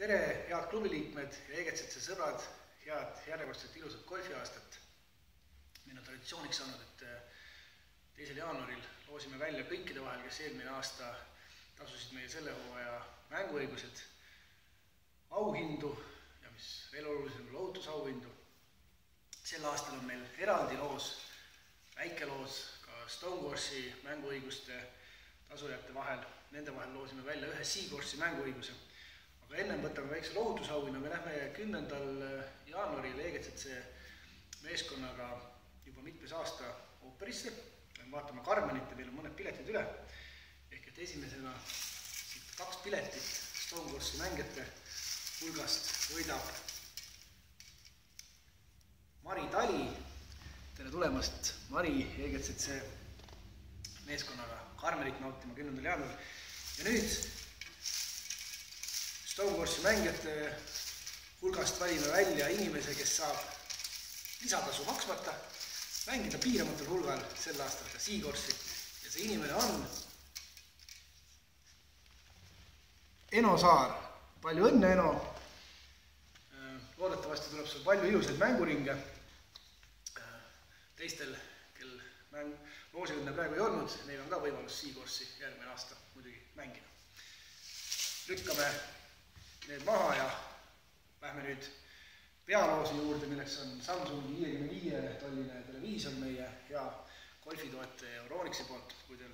Tere, head klubiliikmed ja EGCC sõbrad, head järjekordset ilusat golfiaastat. Meil on traditsiooniks saanud, et 2. jaanuaril loosime välja kõikide vahel, kes eelmine aasta tasusid meie selle hooaja mänguõigused, auhindu ja mis veel olulisem, lohutusauhindu. Sel aastal on meil eraldi loos, väike loos ka Stonecourse'i mänguõiguste tasujate vahel. Nende vahel loosime välja ühe Seacourse'i mänguõiguse. Aga ennem võtame väikse lohutusauhinna. Me lähme 10. jaanuaril EGCC meeskonnaga juba mitmes aasta ooperisse. Vaatame Carmenit ja meil on mõned piletid üle. Ehk et esimesena 2 piletit Stonecourse'i mängijate hulgast võidab Mari Tali. Tere tulemast Mari EGCC meeskonnaga Carmenit nautima 10. jaanuaril. Ja nüüd Stonecourse'i mängijate hulgast valime välja inimese, kes saab lisatasu maksmata mängida piiramatul hulgal sel aastal ka Seacourse'i. Ja see inimene on Eno Saar. Palju õnne, Eno! Loodetavasti tuleb sul palju ilusaid mänguringe. Teistel, kel loosiõnne praegu ei olnud, neil on ka võimalus Seacourse'i järgmine aasta muidugi mängida. Lükkame need maha ja lähme nüüd pealoosi juurde, milleks on Samsungi 55-tolline televiisor meie hea golfitoetaja Euronixi poolt. Kui teil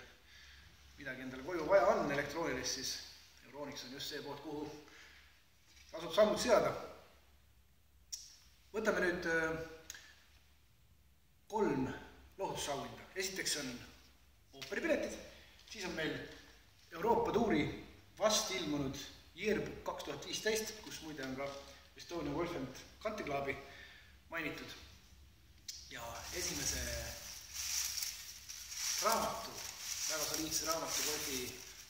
midagi endale koju vaja on elektroonilist, siis Euronix on just see pood, kuhu tasub sammud seada. Võtame nüüd 3 lohutusauhinda. Esiteks on ooperipiletid, siis on meil Euroopa tuuri vast ilmunud Yearbook 2015, kus muide on ka Estonia Golf & Country Clubi mainitud. Ja esimese raamatu, väga soliidse raamatu golfi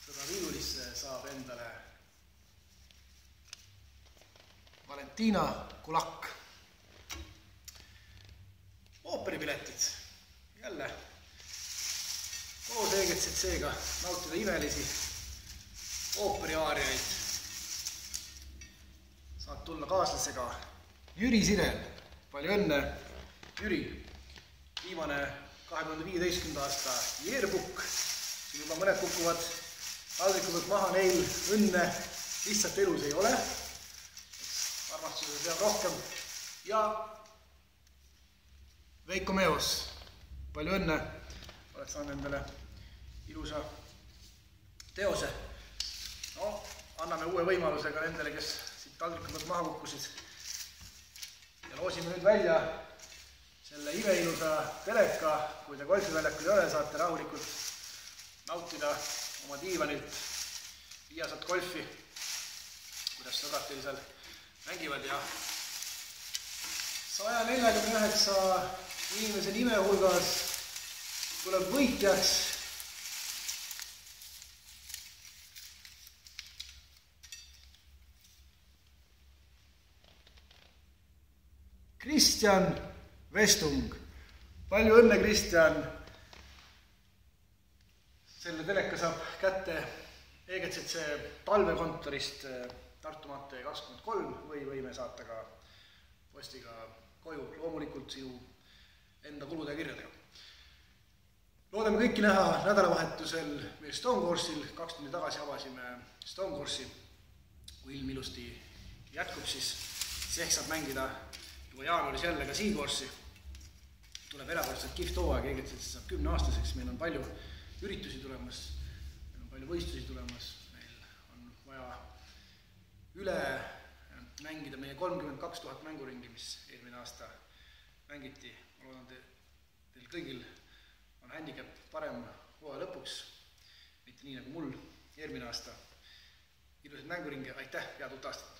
sõda riiulisse saab endale Valentina Kulak. Ooperipiletid, jälle koos EGCC-ga nautida imelisi ooperiaariaid. Saad tulla kaaslasega Jüri Sirel. Palju õnne, Jüri! Viimane 2015. aasta Yearbook. Siin juba mõned kukuvad taldrikudelt maha, neil õnne lihtsalt elus ei ole. Armastusele peab rohkem. Ja Veiko Meos. Palju õnne! Oled saanud endale ilusa teose. No, anname uue võimaluse ka nendele, kes siit taldrikudelt maha kukkusid. Ja loosime nüüd välja selle imeilusa teleka. Kui te golfiväljakul ei ole, saate rahulikult nautida oma diivanilt Viasat golfi, kuidas sõbrad teil seal mängivad. Ja 149 inimese nime hulgas tuleb võitjaks Kristjan Vestung. Palju õnne, Kristjan! Selle teleka saab kätte EGCC talvekontorist Tartu maantee 23 või võime saata ka postiga koju, loomulikult sinu enda kulude kirjadega. Loodame kõiki näha nädalavahetusel meie Stonecourse'il. 2 tundi tagasi avasime Stonecourse'i. Kui ilm ilusti jätkub, siis ehk saab mängida juba jaanuaris jälle ka Seacourse'i. Tuleb erakordselt kihvt hooaeg, EGCC saab 10-aastaseks, meil on palju üritusi tulemas, meil on palju võistlusi tulemas, meil on vaja üle mängida meie 32 000 mänguringi, mis eelmine aasta mängiti. Ma loodan, teil kõigil on handicap parem hooaja lõpuks, mitte nii nagu mul eelmine aasta. Ilusad mänguringe, aitäh, head uut aastat!